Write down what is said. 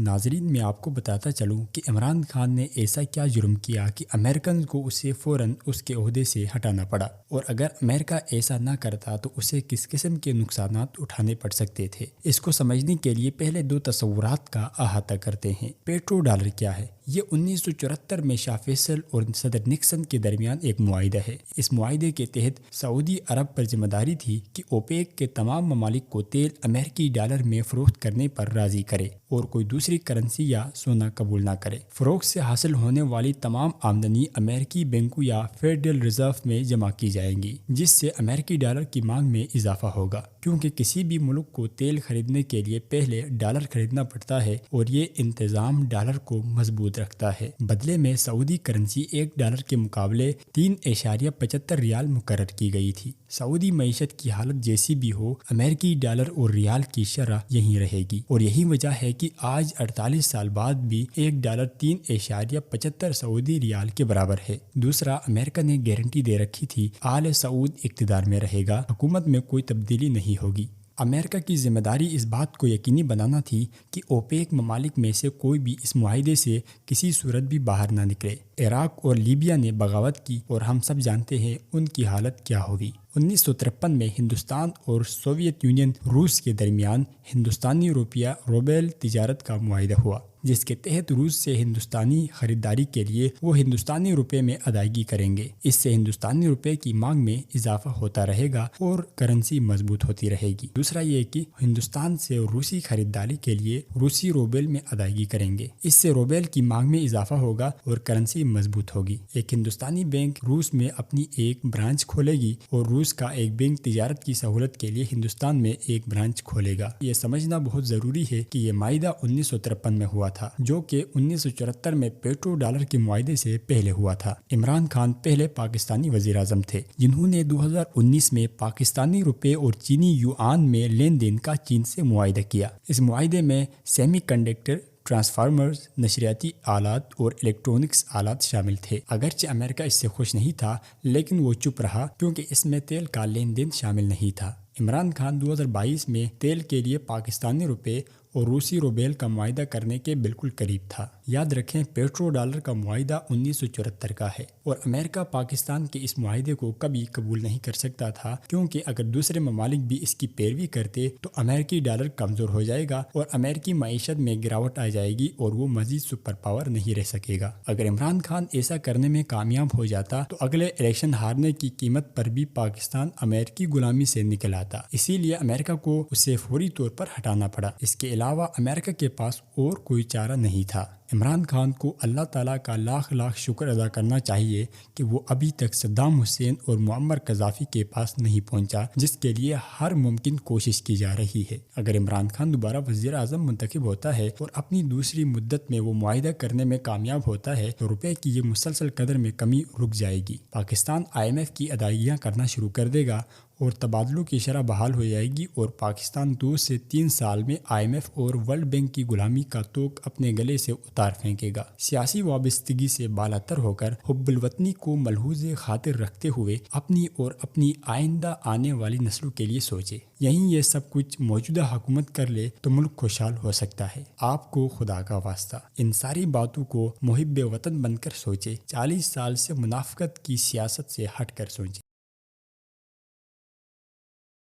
ناظرین، میں آپ کو بتاتا چلوں کہ عمران خان نے ایسا کیا جرم کیا کہ امریکن کو اسے فوراً اس کے عہدے سے ہٹانا پڑا، اور اگر امریکہ ایسا نہ کرتا تو اسے کس قسم کے نقصانات اٹھانے پڑ سکتے تھے۔ اس کو سمجھنے کے لیے پہلے دو تصورات کا احاطہ کرتے ہیں۔ پیٹرو ڈالر کیا ہے؟ یہ 1974 میں شاہ فیصل اور صدر نکسن کے درمیان ایک معاہدہ ہے۔ اس معاہدے کے تحت سعودی عرب پر ذمہ داری تھی کہ اوپیک کے تمام ممالک کو تیل امریکی ڈالر میں فروخت کرنے پر راضی کرے اور کوئی دوسری کرنسی یا سونا قبول نہ کرے۔ فروخت سے حاصل ہونے والی تمام آمدنی امریکی بینکوں یا فیڈرل ریزرو میں جمع کی جائیں گی، جس سے امریکی ڈالر کی مانگ میں اضافہ ہوگا، کیونکہ کسی بھی ملک کو تیل خریدنے کے لیے پہلے ڈالر خریدنا پڑتا ہے اور یہ انتظام ڈالر کو مضبوط رکھتا ہے۔ بدلے میں سعودی کرنسی ایک ڈالر کے مقابلے 3.75 ریال مقرر کی گئی تھی۔ سعودی معیشت کی حالت جیسی بھی ہو، امریکی ڈالر اور ریال کی شرح یہیں رہے گی، اور یہی وجہ ہے کہ آج 48 سال بعد بھی ایک ڈالر 3.75 سعودی ریال کے برابر ہے۔ دوسرا، امریکہ نے گارنٹی دے رکھی تھی آل سعود اقتدار میں رہے گا، حکومت میں کوئی تبدیلی نہیں ہوگی۔ امریکہ کی ذمہ داری اس بات کو یقینی بنانا تھی کہ اوپیک ممالک میں سے کوئی بھی اس معاہدے سے کسی صورت بھی باہر نہ نکلے۔ عراق اور لیبیا نے بغاوت کی اور ہم سب جانتے ہیں ان کی حالت کیا ہوئی۔ 1953 میں ہندوستان اور سوویت یونین روس کے درمیان ہندوستانی روپیہ روبل تجارت کا معاہدہ ہوا، جس کے تحت روس سے ہندوستانی خریداری کے لیے وہ ہندوستانی روپے میں ادائیگی کریں گے۔ اس سے ہندوستانی روپے کی مانگ میں اضافہ ہوتا رہے گا اور کرنسی مضبوط ہوتی رہے گی۔ دوسرا یہ کہ ہندوستان سے روسی خریداری کے لیے روسی روبل میں ادائیگی کریں گے۔ اس سے روبل کی مانگ میں اضافہ ہوگا اور کرنسی مضبوط ہوگی۔ ایک ہندوستانی بینک روس میں اپنی ایک برانچ کھولے گی اور روس کا ایک بینک تجارت کی سہولت کے لیے ہندوستان میں ایک برانچ کھولے گا۔ یہ سمجھنا بہت ضروری ہے کہ یہ معاہدہ 1953 میں ہوا تھا، جو کہ 1974 میں پیٹرو ڈالر کے معاہدے سے پہلے ہوا تھا۔ عمران خان پہلے پاکستانی وزیر اعظم تھے جنہوں نے 2019 میں پاکستانی روپے اور چینی یوان میں لین دین کا چین سے معاہدہ کیا۔ اس معاہدے میں سیمی کنڈکٹر، ٹرانسفارمرز، نشریاتی آلات اور الیکٹرونکس آلات شامل تھے۔ اگرچہ امریکہ اس سے خوش نہیں تھا، لیکن وہ چپ رہا کیونکہ اس میں تیل کا لین دین شامل نہیں تھا۔ عمران خان 2022 میں تیل کے لیے پاکستانی روپے اور روسی روبیل کا معاہدہ کرنے کے بالکل قریب تھا۔ یاد رکھیں، پیٹرو ڈالر کا معاہدہ 1974 کا ہے، اور امریکہ پاکستان کے اس معاہدے کو کبھی قبول نہیں کر سکتا تھا، کیونکہ اگر دوسرے ممالک بھی اس کی پیروی کرتے تو امریکی ڈالر کمزور ہو جائے گا اور امریکی معیشت میں گراوٹ آ جائے گی اور وہ مزید سپر پاور نہیں رہ سکے گا۔ اگر عمران خان ایسا کرنے میں کامیاب ہو جاتا تو اگلے الیکشن ہارنے کی قیمت پر بھی پاکستان امریکی غلامی سے نکل آتا۔ اسی لیے امریکہ کو اسے فوری طور پر ہٹانا پڑا۔ اس کے علاوہ امریکہ کے پاس اور کوئی چارہ نہیں تھا۔ عمران خان کو اللہ تعالیٰ کا لاکھ لاکھ شکر ادا کرنا چاہیے کہ وہ ابھی تک صدام حسین اور معمر قذافی کے پاس نہیں پہنچا، جس کے لیے ہر ممکن کوشش کی جا رہی ہے۔ اگر عمران خان دوبارہ وزیر اعظم منتخب ہوتا ہے اور اپنی دوسری مدت میں وہ معاہدہ کرنے میں کامیاب ہوتا ہے تو روپے کی یہ مسلسل قدر میں کمی رک جائے گی۔ پاکستان IMF کی ادائیگیاں کرنا شروع کر دے گا اور تبادلوں کی شرح بحال ہو جائے گی، اور پاکستان 2 سے 3 سال میں IMF اور ورلڈ بینک کی غلامی کا توق اپنے گلے سے اتار پھینکے گا۔ سیاسی وابستگی سے بالاتر ہو کر حب الوطنی کو ملحوظ خاطر رکھتے ہوئے اپنی اور اپنی آئندہ آنے والی نسلوں کے لیے سوچے۔ یہیں یہ سب کچھ موجودہ حکومت کر لے تو ملک خوشحال ہو سکتا ہے۔ آپ کو خدا کا واسطہ ان ساری باتوں کو محب وطن بن کر سوچے۔ 40 سال سے منافقت کی سیاست سے ہٹ کر سوچے۔